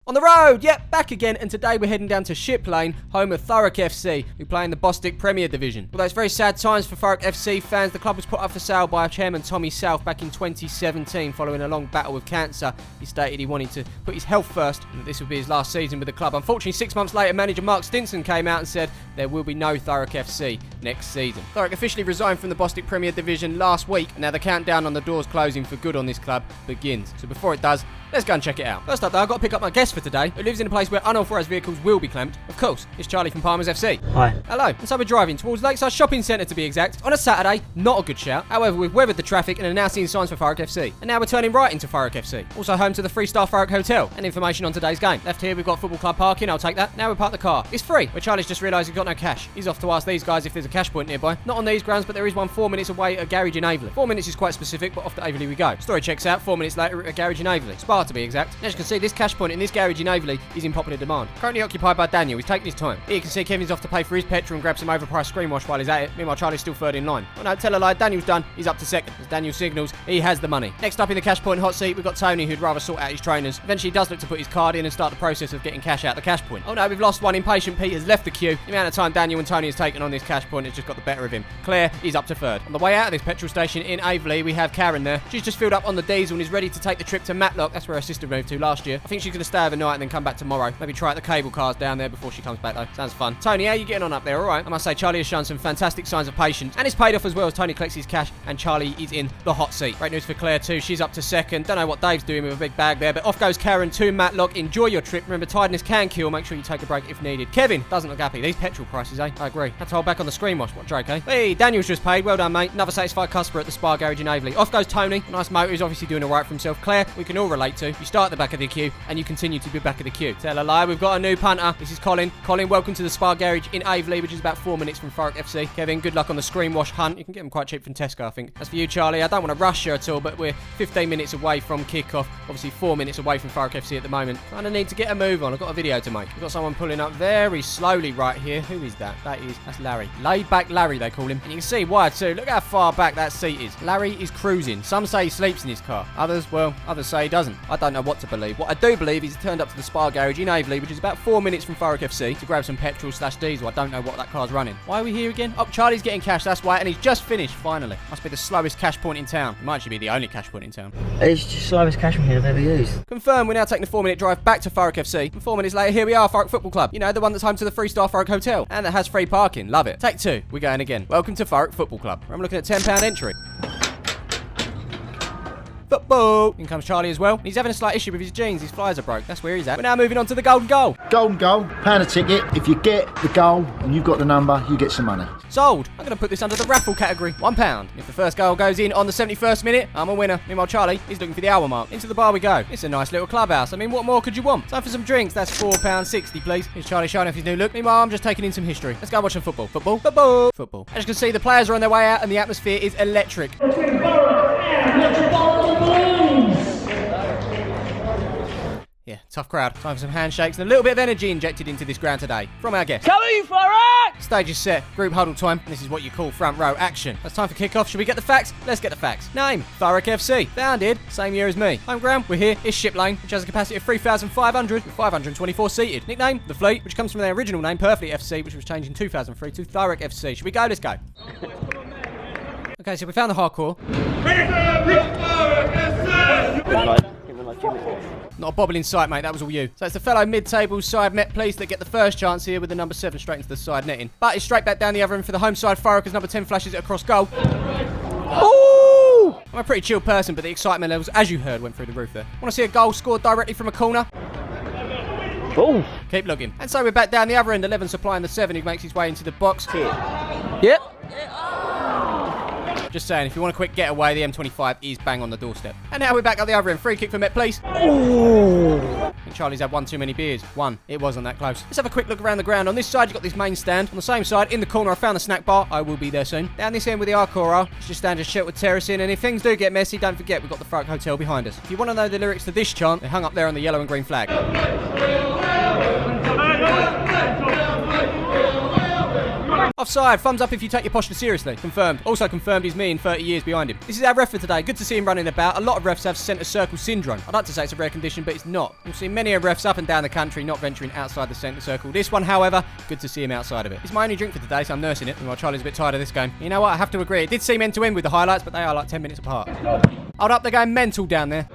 On the road, yep, back again, and today we're heading down to Ship Lane, home of Thurrock Fc, who play in the Bostik Premier Division. Although it's very sad times for Thurrock FC fans, the club was put up for sale by chairman Tommy South back in 2017 following a long battle with cancer. He stated he wanted to put his health first and that this would be his last season with the club. Unfortunately, 6 months later, manager Mark Stinson came out and said there will be no Thurrock FC next season. Thurrock officially resigned from the Bostik Premier Division last week, and now the countdown on the doors closing for good on this club begins. So before it does, let's go and check it out. First up though, I've got to pick up my guest for today, who lives in a place where unauthorised vehicles will be clamped. Of course, it's Charlie from Palmer's FC. Hi. Hello. And so we're driving towards Lakeside Shopping Centre to be exact. On a Saturday, not a good shout. However, we've weathered the traffic and are now seeing signs for Thurrock FC. And now we're turning right into Thurrock FC. Also home to the 3-star Thurrock Hotel. And information on today's game. Left here, we've got football club parking, I'll take that. Now we park the car. It's free, but Charlie's just realised he's got no cash. He's off to ask these guys if there's a cash point nearby. Not on these grounds, but there is one 4 minutes away at a garage in Aveley. 4 minutes is quite specific, but off to Aveley we go. Story checks out, 4 minutes later at a garage in Aveley. Spa to be exact. As you can see, this cash point in this garage in Aveley is in popular demand. Currently occupied by Daniel, he's taking his time. Here you can see Kevin's off to pay for his petrol and grab some overpriced screen wash while he's at it. Meanwhile, Charlie's still third in line. Oh no, tell a lie, Daniel's done. He's up to second. As Daniel signals, he has the money. Next up in the cash point hot seat, we've got Tony, who'd rather sort out his trainers. Eventually, he does look to put his card in and start the process of getting cash out the cash point. Oh no, we've lost one. Impatient Pete has left the queue. The amount of time Daniel and Tony has taken on this cash point has just got the better of him. Claire is up to third. On the way out of this petrol station in Aveley, we have Karen there. She's just filled up on the diesel and is ready to take the trip to Matlock. That's where her sister moved to last year. I think she's going to stay overnight and then come back tomorrow. Maybe try out the cable cars down there before she comes back though. Sounds fun. Tony, how are you getting on up there? Alright. I must say, Charlie has shown some fantastic signs of patience and it's paid off as well as Tony collects his cash and Charlie is in the hot seat. Great news for Claire too. She's up to second. Don't know what Dave's doing with a big bag there, but off goes Karen to Matlock. Enjoy your trip. Remember, tiredness can kill. Make sure you take a break if needed. Kevin doesn't look happy. These petrol prices, eh? I agree. Had to hold back on the screen wash. What a joke, eh? Hey, Daniel's just paid. Well done, mate. Another satisfied customer at the Spa garage in Aveley. Off goes Tony. Nice motor. He's obviously doing alright for himself. Claire, we can all relate to. You start at the back of the queue and you continue to be back of the queue. Tell a lie. We've got a new punter. This is Colin. Colin, welcome to the Spa garage in Aveley, which is about 4 minutes from Thurrock FC. Kevin, good luck on the screen wash hunt. You can get them quite cheap from Tesco, I think. As for you, Charlie, I don't want to rush you at all, but we're 15 minutes away from kickoff. Obviously 4 minutes away from Thurrock FC at the moment. Kind of need to get a move on. I've got a video to make. We've got someone pulling up very slowly right here. Who is that? That's Larry. Laid back Larry, they call him. And you can see why too. Look how far back that seat is. Larry is cruising. Some say he sleeps in his car. Others say he doesn't. I don't know what to believe. What I do believe is he turned up to the Spa garage in Aveley, which is about 4 minutes from Thurrock FC, to grab some petrol/diesel. I don't know what that car's running. Why are we here again? Oh, Charlie's getting cash, that's why, and he's just finished, finally. Must be the slowest cash point in town. It might actually be the only cash point in town. It's the slowest cash machine I've ever used. Confirmed, we're now taking a 4-minute drive back to Thurrock FC. And 4 minutes later, here we are, Thurrock Football Club. You know, the one that's home to the 3-star Thurrock Hotel. And that has free parking. Love it. Take 2. We're going again. Welcome to Thurrock Football Club. I'm looking at £10 entry. Football! In comes Charlie as well. He's having a slight issue with his jeans. His flyers are broke. That's where he's at. We're now moving on to the golden goal. Golden goal, £1 a ticket. If you get the goal and you've got the number, you get some money. Sold. I'm going to put this under the raffle category. £1. If the first goal goes in on the 71st minute, I'm a winner. Meanwhile, Charlie, he's looking for the hour mark. Into the bar we go. It's a nice little clubhouse. I mean, what more could you want? Time for some drinks. That's £4.60, please. Here's Charlie showing off his new look. Meanwhile, I'm just taking in some history. Let's go watch some football. Football. Football. Football. As you can see, the players are on their way out and the atmosphere is electric. Yeah, tough crowd. Time for some handshakes and a little bit of energy injected into this ground today from our guests. Coming for it! Stage is set. Group huddle time. This is what you call front row action. It's time for kickoff. Should we get the facts? Let's get the facts. Name, Thurrock FC. Founded, same year as me. Home ground, we're here. It's Ship Lane, which has a capacity of 3,500 with 524 seated. Nickname, The Fleet, which comes from their original name, Perfectly FC, which was changed in 2003 to Thurrock FC. Should we go? Let's go. Okay, so we found the hardcore. Not a bobble in sight, mate. That was all you. So it's the fellow mid-table side Met Police that get the first chance here with the number 7 straight into the side netting. But it's straight back down the other end for the home side Thurrock as number 10 flashes it across goal. Ooh! I'm a pretty chill person, but the excitement levels, as you heard, went through the roof there. Want to see a goal scored directly from a corner? Oh! Keep looking. And so we're back down the other end, 11 supplying the 7 who makes his way into the box. Yep. Just saying, if you want a quick getaway, the M25 is bang on the doorstep. And now we're back up the other end. Free kick for Met Police. Oh! I think Charlie's had one too many beers. One. It wasn't that close. Let's have a quick look around the ground. On this side, you've got this main stand. On the same side, in the corner, I found the snack bar. I will be there soon. Down this end with the hardcore are, it's just standard sheltered terracing. And if things do get messy, don't forget, we've got the Thurrock Hotel behind us. If you want to know the lyrics to this chant, they're hung up there on the yellow and green flag. Off Offside. Thumbs up if you take your posture seriously. Confirmed. Also confirmed he's me in 30 years behind him. This is our ref for today. Good to see him running about. A lot of refs have centre circle syndrome. I'd like to say it's a rare condition, but it's not. You'll see many of refs up and down the country not venturing outside the centre circle. This one, however, good to see him outside of it. It's my only drink for today, so I'm nursing it. Meanwhile, Charlie's a bit tired of this game. You know what? I have to agree. It did seem end to end with the highlights, but they are like 10 minutes apart. Hold up, they're going mental down there.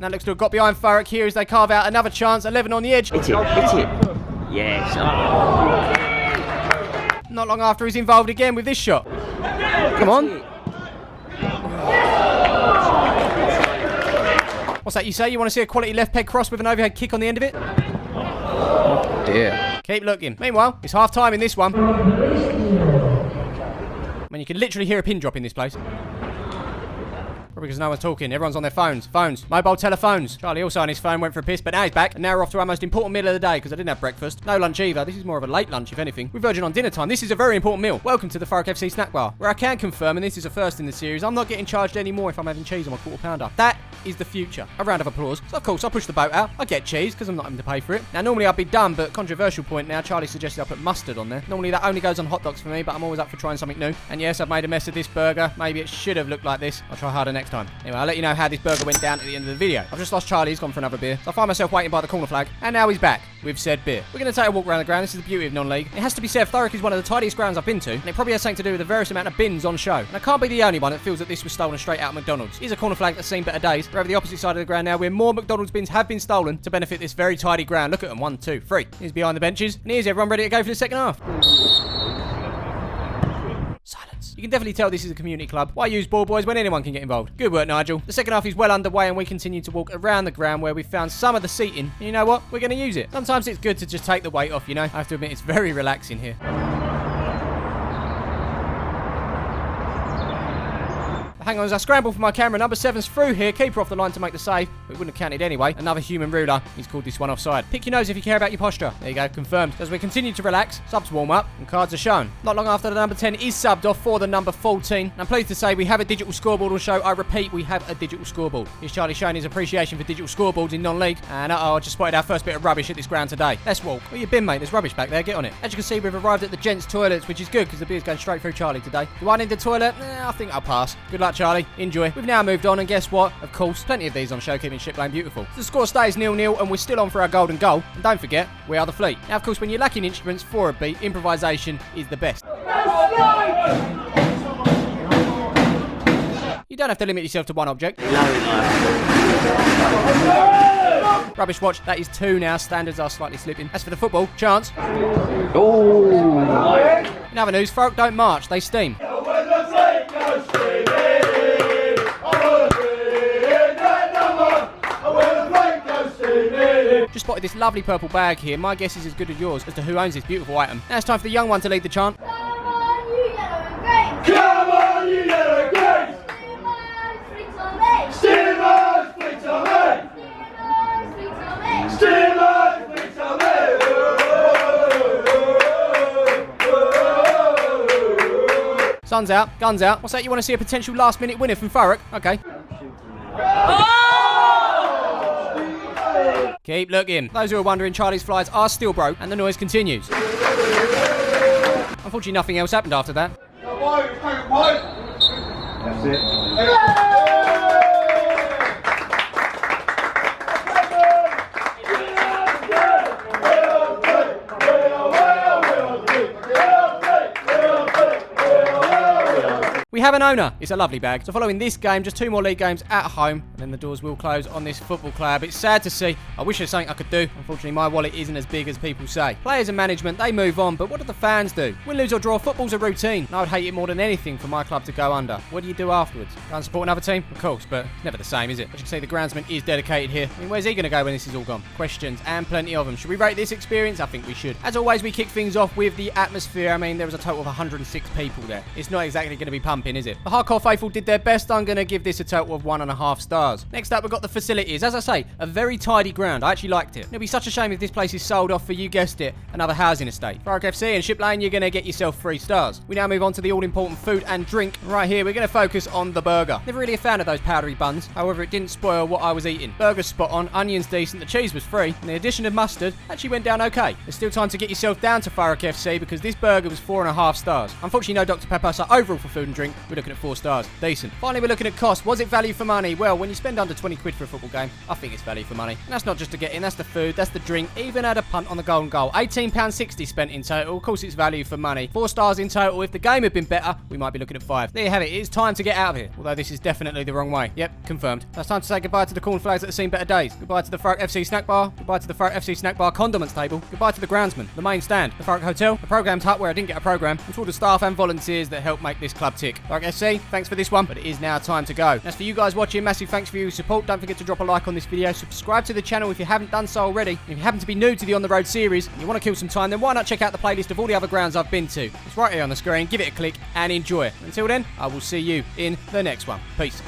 Now looks to have got behind Thurrock here as they carve out another chance. 11 on the edge. Hit it, hit it. Yes. Oh. Not long after he's involved again with this shot. Come on. What's that you say? You want to see a quality left peg cross with an overhead kick on the end of it? Oh dear. Keep looking. Meanwhile, it's half time in this one. When you can literally hear a pin drop in this place. Probably because no one's talking. Everyone's on their phones. Mobile telephones. Charlie also on his phone, went for a piss, but now he's back. And now we're off to our most important meal of the day because I didn't have breakfast. No lunch either. This is more of a late lunch, if anything. We're verging on dinner time. This is a very important meal. Welcome to the Thurrock FC snack bar, where I can confirm, and this is a first in the series, I'm not getting charged anymore if I'm having cheese on my quarter pounder. That is the future. A round of applause. So of course I push the boat out. I get cheese because I'm not having to pay for it. Now normally I'd be done, but controversial point now, Charlie suggested I put mustard on there. Normally that only goes on hot dogs for me, but I'm always up for trying something new. And yes, I've made a mess of this burger. Maybe it should have looked like this. I'll try harder next time. Anyway, I'll let you know how this burger went down at the end of the video. I've just lost Charlie. He's gone for another beer. So I find myself waiting by the corner flag, and now he's back with said beer. We're going to take a walk around the ground. This is the beauty of non-league. It has to be said, Thurrock is one of the tidiest grounds I've been to, and it probably has something to do with the various amount of bins on show. And I can't be the only one that feels that this was stolen straight out of McDonald's. Here's a corner flag that's seen better days. We're over the opposite side of the ground now, where more McDonald's bins have been stolen to benefit this very tidy ground. Look at them. 1, 2, 3. Here's behind the benches, and here's everyone ready to go for the second half. Silence. You can definitely tell this is a community club. Why use ball boys when anyone can get involved? Good work, Nigel. The second half is well underway and we continue to walk around the ground where we found some of the seating. And you know what? We're going to use it. Sometimes it's good to just take the weight off, you know? I have to admit, it's very relaxing here. Hang on as I scramble for my camera. Number 7's through here. Keeper off the line to make the save. But it wouldn't have counted anyway. Another human ruler. He's called this one offside. Pick your nose if you care about your posture. There you go. Confirmed. As we continue to relax, subs warm up and cards are shown. Not long after the number 10 is subbed off for the number 14. And I'm pleased to say we have a digital scoreboard on show. I repeat, we have a digital scoreboard. Here's Charlie showing his appreciation for digital scoreboards in non-league. And I just spotted our first bit of rubbish at this ground today. Let's walk. Where you been, mate? There's rubbish back there. Get on it. As you can see, we've arrived at the gents' toilets, which is good because the beer's going straight through Charlie today. Do I need the toilet? I think I'll pass. Good luck, Charlie. Enjoy. We've now moved on, and guess what? Of course, plenty of these on show, keeping Ship Lane beautiful. So the score stays 0-0, and we're still on for our golden goal. And don't forget, we are the fleet. Now, of course, when you're lacking instruments for a beat, improvisation is the best. You don't have to limit yourself to one object. Rubbish watch, that is 2 now. Standards are slightly slipping. As for the football, chance. Oh. In other news, Thurrock don't march, they steam. Just spotted this lovely purple bag here. My guess is as good as yours as to who owns this beautiful item. Now it's time for the young one to lead the chant. Come on, you yellow and green! Come on, you yellow green! Steamers, fleets on me! Steamers, fleets on me! Steamers, fleets on me! Steamers, fleets on me! Sun's out, guns out. What's that? You want to see a potential last-minute winner from Thurrock? Okay. Keep looking. Those who are wondering, Charlie's flies are still broke, and the noise continues. Unfortunately, nothing else happened after that. That's it. We have an owner. It's a lovely bag. So following this game, just 2 more league games at home, and then the doors will close on this football club. It's sad to see. I wish there's something I could do. Unfortunately, my wallet isn't as big as people say. Players and management, they move on, but what do the fans do? Win, lose or draw, football's a routine. And I would hate it more than anything for my club to go under. What do you do afterwards? Go and support another team? Of course, but never the same, is it? As you can see, the groundsman is dedicated here. I mean, where's he going to go when this is all gone? Questions, and plenty of them. Should we rate this experience? I think we should. As always, we kick things off with the atmosphere. I mean, there was a total of 106 people there. It's not exactly going to be pumping. in, is it? The hardcore faithful did their best. I'm going to give this a total of 1.5 stars. Next up, we've got the facilities. As I say, a very tidy ground. I actually liked it. It'll be such a shame if this place is sold off for, you guessed it, another housing estate. Thurrock FC and Ship Lane, you're going to get yourself 3 stars. We now move on to the all-important food and drink. Right here, we're going to focus on the burger. Never really a fan of those powdery buns. However, it didn't spoil what I was eating. Burger's spot on, onions decent, the cheese was free, and the addition of mustard actually went down okay. There's still time to get yourself down to Thurrock FC because this burger was 4.5 stars. Unfortunately, no Dr. Pepper, so overall for food and drink, we're looking at 4 stars. Decent. Finally, we're looking at cost. Was it value for money? Well, when you spend under 20 quid for a football game, I think it's value for money. And that's not just to get in, that's the food, that's the drink, even had a punt on the golden goal. £18.60 spent in total. Of course, it's value for money. 4 stars in total. If the game had been better, we might be looking at 5. There you have it. It is time to get out of here. Although this is definitely the wrong way. Yep, confirmed. Now it's time to say goodbye to the cornflakes that have seen better days. Goodbye to the Thurrock FC snack bar. Goodbye to the Thurrock FC snack bar condiments table. Goodbye to the groundsman, the main stand, the Thurrock Hotel, the programmed hut where I didn't get a program, and to all the staff and volunteers that helped make this club tick. Thurrock FC, thanks for this one, but it is now time to go. As for you guys watching, massive thanks for your support. Don't forget to drop a like on this video. Subscribe to the channel if you haven't done so already. And if you happen to be new to the On The Road series and you want to kill some time, then why not check out the playlist of all the other grounds I've been to. It's right here on the screen. Give it a click and enjoy it. Until then, I will see you in the next one. Peace.